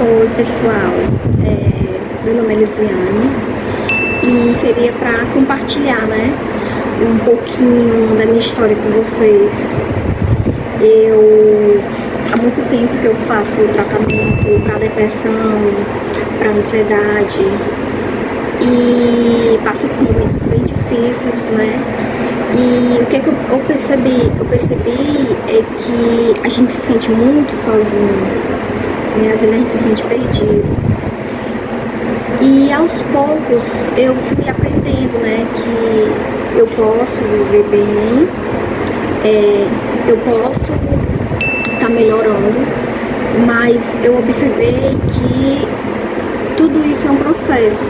Oi pessoal, meu nome é Lisiane e seria para compartilhar, né, um pouquinho da minha história com vocês. Há muito tempo que eu faço o tratamento para depressão, para ansiedade e passo por momentos bem difíceis, né? E o que eu percebi? Eu percebi é que a gente se sente muito sozinho, né? Às vezes a gente se sente perdido. E aos poucos eu fui aprendendo, né, que eu posso viver bem, eu posso estar melhorando, mas eu observei que tudo isso é um processo.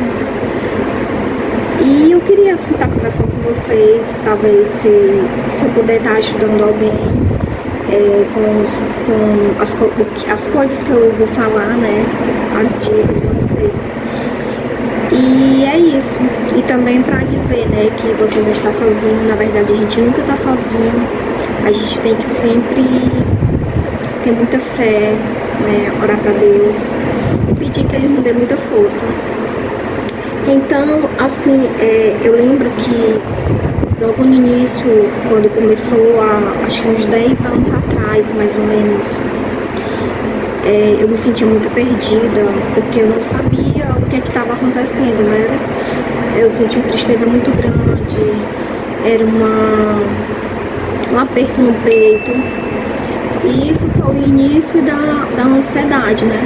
E eu queria assim, estar conversando com vocês, talvez se eu puder estar ajudando alguém com as coisas que eu vou falar, né? As dicas, eu não sei. E é isso. E também para dizer, né, que você não está sozinho, na verdade a gente nunca está sozinho. A gente tem que sempre ter muita fé, né, orar para Deus e pedir que Ele nos dê muita força. Então, assim, eu lembro que logo no início, quando começou, acho que uns 10 anos atrás, mais ou menos, eu me sentia muito perdida, porque eu não sabia o que estava acontecendo, né? Eu sentia uma tristeza muito grande, era um aperto no peito. E isso foi o início da ansiedade, né?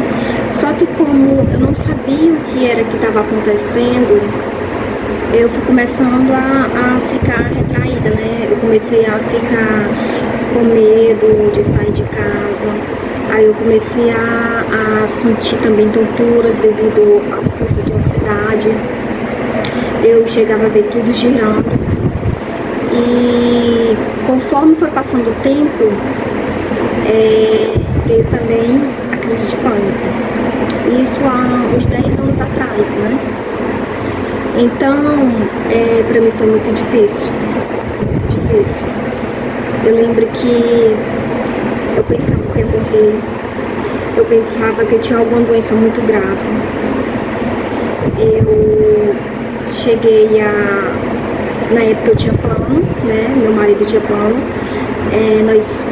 Só que como eu não sabia o que era que estava acontecendo, eu fui começando a ficar retraída, né? Eu comecei a ficar com medo de sair de casa. Aí eu comecei a sentir também tonturas devido às crises de ansiedade. Eu chegava a ver tudo girando. E conforme foi passando o tempo, veio também a crise de pânico. Isso há uns 10 anos atrás, né? Então, pra mim foi muito difícil. Muito difícil. Eu lembro que eu pensava que eu ia morrer. Eu pensava que eu tinha alguma doença muito grave. Eu cheguei na época eu tinha plano, né? Meu marido tinha plano. Nós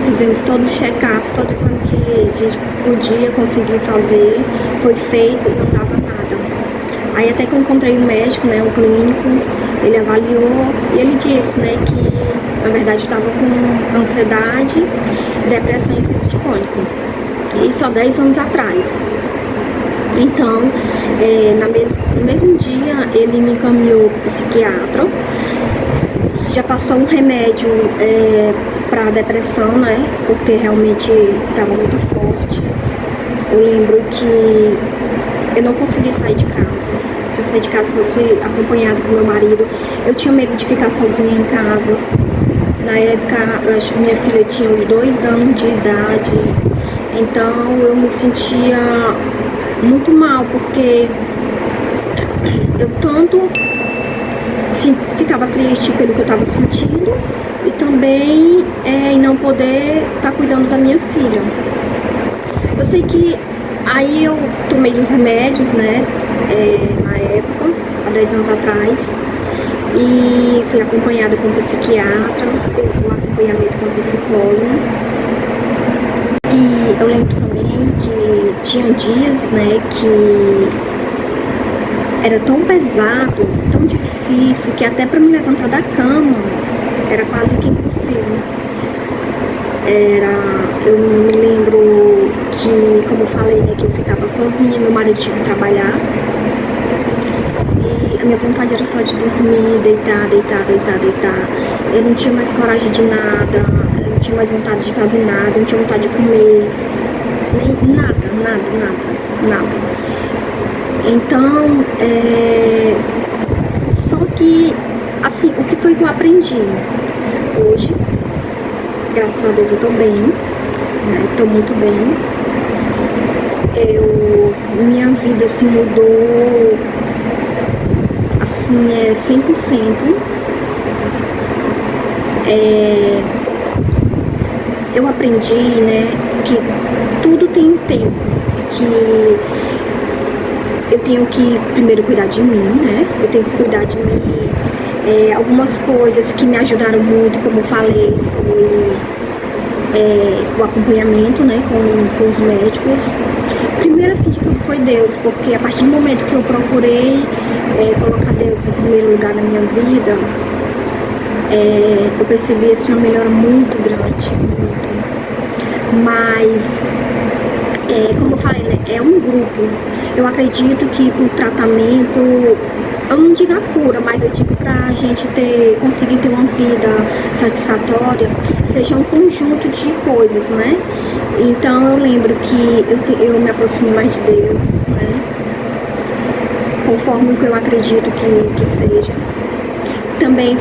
fizemos todos os check-ups, todo o exame que a gente podia conseguir fazer, foi feito e não dava nada. Aí até que eu encontrei um médico, né, um clínico, ele avaliou e ele disse, né, que na verdade eu estava com ansiedade, depressão e crise de pânico. Isso há 10 anos atrás. Então, no mesmo dia ele me encaminhou para o psiquiatra, já passou um remédio para depressão, né? Porque realmente estava muito forte. Eu lembro que eu não conseguia sair de casa. Se eu sair de casa fosse acompanhado com meu marido, eu tinha medo de ficar sozinha em casa. Na época, eu acho que minha filha tinha uns 2 anos de idade. Então eu me sentia muito mal, porque eu tanto ficava triste pelo que eu estava sentindo e também em não poder estar cuidando da minha filha. Eu sei que aí eu tomei uns remédios, né, na época, há 10 anos atrás, e fui acompanhada com um psiquiatra, fiz um acompanhamento com um psicólogo. E eu lembro também que tinha dias, né, que era tão pesado, tão difícil, que até para me levantar da cama era quase que impossível. Eu me lembro que, como eu falei, né, que eu ficava sozinha, meu marido tinha que trabalhar. E a minha vontade era só de dormir, deitar. Eu não tinha mais coragem de nada, eu não tinha mais vontade de fazer nada, eu não tinha vontade de comer, nem nada. Então, só que, assim, o que foi que eu aprendi? Hoje, graças a Deus eu tô bem, né? Tô muito bem. Minha vida, assim, mudou, assim, 100%. Eu aprendi, né, que tudo tem um tempo. que eu tenho que primeiro cuidar de mim, né? Eu tenho que cuidar de mim. Algumas coisas que me ajudaram muito, como eu falei, foi o acompanhamento, né, com os médicos. Primeiro, assim, de tudo foi Deus, porque a partir do momento que eu procurei colocar Deus em primeiro lugar na minha vida, eu percebi, assim, uma melhora muito grande, muito. Mas, como eu falei, né, é um grupo. Eu acredito que pro tratamento, eu não digo a cura, mas eu digo pra gente conseguir ter uma vida satisfatória, seja um conjunto de coisas, né? Então eu lembro que eu me aproximei mais de Deus, né? Conforme o que eu acredito que seja. Também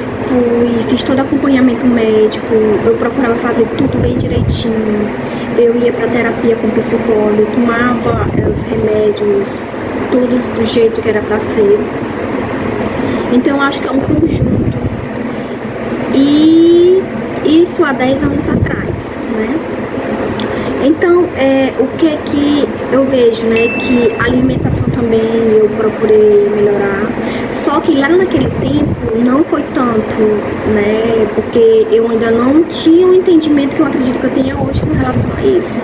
fiz todo acompanhamento médico, eu procurava fazer tudo bem direitinho. Eu ia pra terapia com psicólogo, tomava os remédios, todos do jeito que era pra ser. Então eu acho que é um conjunto. E isso há 10 anos atrás, né? Então, o que é que eu vejo, né? Que a alimentação também eu procurei melhorar. Só que lá naquele tempo não foi tanto, né? Porque eu ainda não tinha o entendimento que eu acredito que eu tenha hoje com relação a isso.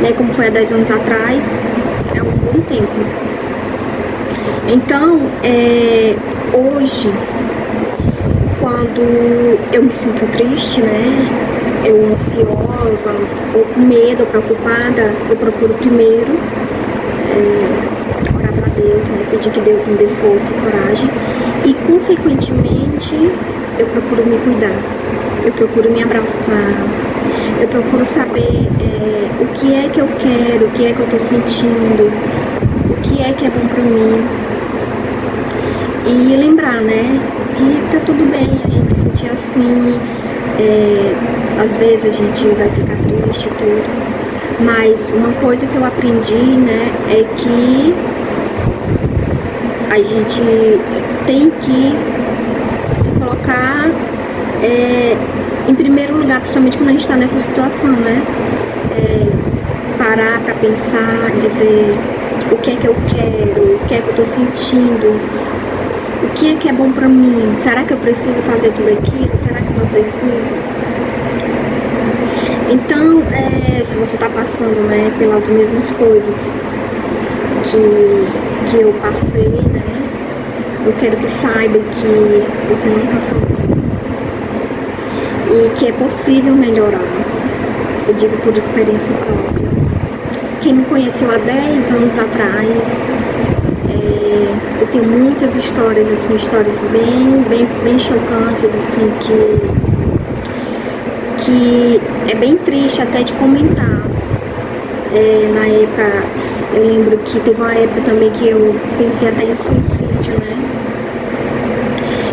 Né? Como foi há 10 anos atrás, é um bom tempo. Então, hoje, quando eu me sinto triste, né? Eu ansiosa, ou com medo, ou preocupada, eu procuro primeiro orar pra Deus, né? Pedir que Deus me dê força e coragem. E, consequentemente, eu procuro me cuidar. Eu procuro me abraçar. Eu procuro saber o que é que eu quero, o que é que eu tô sentindo, o que é bom pra mim. E lembrar, né, que tá tudo bem a gente se sentir assim, às vezes a gente vai ficar triste e tudo, mas uma coisa que eu aprendi, né, é que a gente tem que se colocar em primeiro lugar, principalmente quando a gente tá nessa situação, né, parar pra pensar, dizer o que é que eu quero, o que é que eu tô sentindo, o que é bom pra mim? Será que eu preciso fazer tudo aquilo? Será que eu não preciso? Então, se você tá passando, né, pelas mesmas coisas que eu passei, né, eu quero que saiba que você não tá sozinho. E que é possível melhorar. Eu digo por experiência própria. Quem me conheceu há 10 anos atrás, eu tenho muitas histórias, assim, histórias bem chocantes, assim, que é bem triste até de comentar. Na época, eu lembro que teve uma época também que eu pensei até em suicídio, né?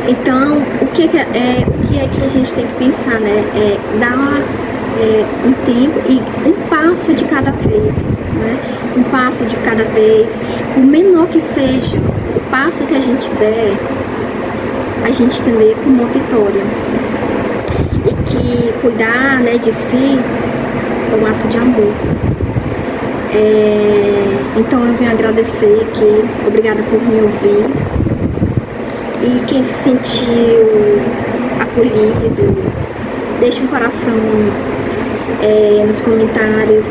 Então, o que é que a gente tem que pensar, né? Dar um tempo e um passo de cada vez, né? Um passo de cada vez, o menor que seja, o passo que a gente der, a gente entender como uma vitória. E que cuidar, né, de si é um ato de amor. Então eu venho agradecer aqui, obrigada por me ouvir. E quem se sentiu acolhido, deixa um coração nos comentários.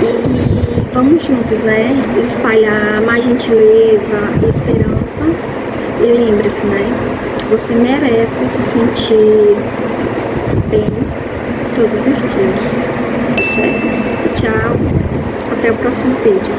E vamos juntos, né? Espalhar mais gentileza e esperança. E lembre-se, né? Você merece se sentir bem todos os dias. Certo? Tchau. Até o próximo vídeo.